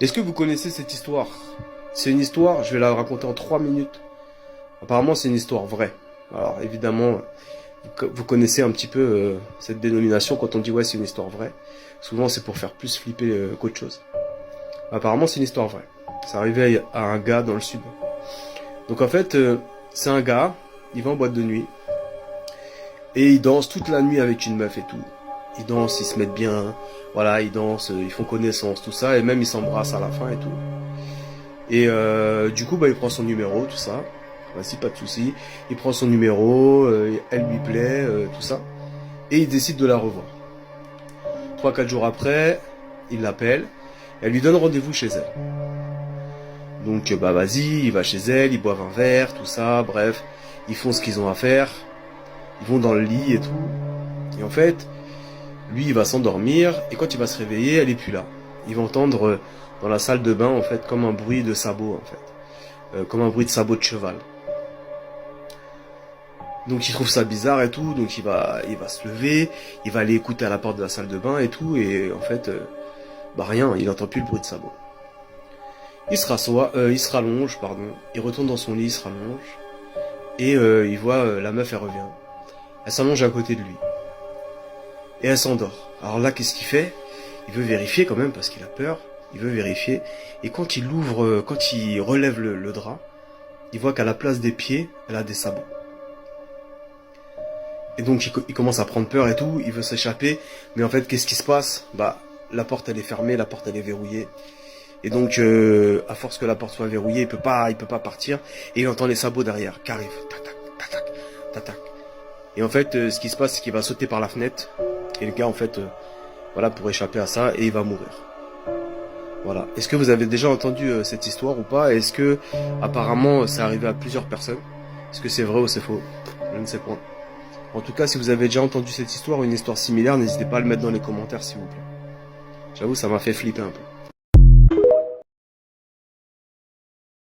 Est-ce que vous connaissez cette histoire? C'est une histoire, je vais la raconter en 3 minutes. Apparemment, c'est une histoire vraie. Alors, évidemment, vous connaissez un petit peu cette dénomination quand on dit ouais, c'est une histoire vraie. Souvent, c'est pour faire plus flipper qu'autre chose. Apparemment, c'est une histoire vraie. Ça arrivait à un gars dans le sud. Donc, en fait, c'est un gars, il va en boîte de nuit. Et il danse toute la nuit avec une meuf et tout. Ils dansent, ils se mettent bien, voilà, ils dansent, ils font connaissance, tout ça, et même ils s'embrassent à la fin et tout. Et du coup, bah, il prend son numéro, tout ça. Voici, pas de souci. Il prend son numéro, elle lui plaît, tout ça. Et il décide de la revoir. 3-4 jours après, il l'appelle. Elle lui donne rendez-vous chez elle. Donc, bah vas-y, il va chez elle, ils boivent un verre, tout ça, bref. Ils font ce qu'ils ont à faire. Ils vont dans le lit et tout. Et en fait, lui, il va s'endormir. Et quand il va se réveiller, elle est plus là. Il va entendre dans la salle de bain, en fait, comme un bruit de sabot, en fait. Comme un bruit de sabot de cheval. Donc il trouve ça bizarre et tout, donc il va se lever, il va aller écouter à la porte de la salle de bain et tout, et en fait, bah rien, il entend plus le bruit de sabot. Il se rallonge, pardon, il retourne dans son lit, il se rallonge, et il voit la meuf, elle revient. Elle s'allonge à côté de lui. Et elle s'endort. Alors là, qu'est-ce qu'il fait? Il veut vérifier quand même, parce qu'il a peur, il veut vérifier, et quand il relève le drap, il voit qu'à la place des pieds, elle a des sabots. Et donc il commence à prendre peur et tout, il veut s'échapper, mais en fait qu'est-ce qui se passe? Bah la porte elle est fermée, la porte elle est verrouillée. Et donc à force que la porte soit verrouillée, il peut pas partir, et il entend les sabots derrière qui arrivent, tac tac tac tac tac tac. Et en fait ce qui se passe c'est qu'il va sauter par la fenêtre, et le gars en fait voilà, pour échapper à ça, et il va mourir. Voilà. Est-ce que vous avez déjà entendu cette histoire ou pas? Est-ce que apparemment c'est arrivé à plusieurs personnes? Est-ce que c'est vrai ou c'est faux? Je ne sais pas. En tout cas, si vous avez déjà entendu cette histoire ou une histoire similaire, n'hésitez pas à le mettre dans les commentaires s'il vous plaît. J'avoue, ça m'a fait flipper un peu.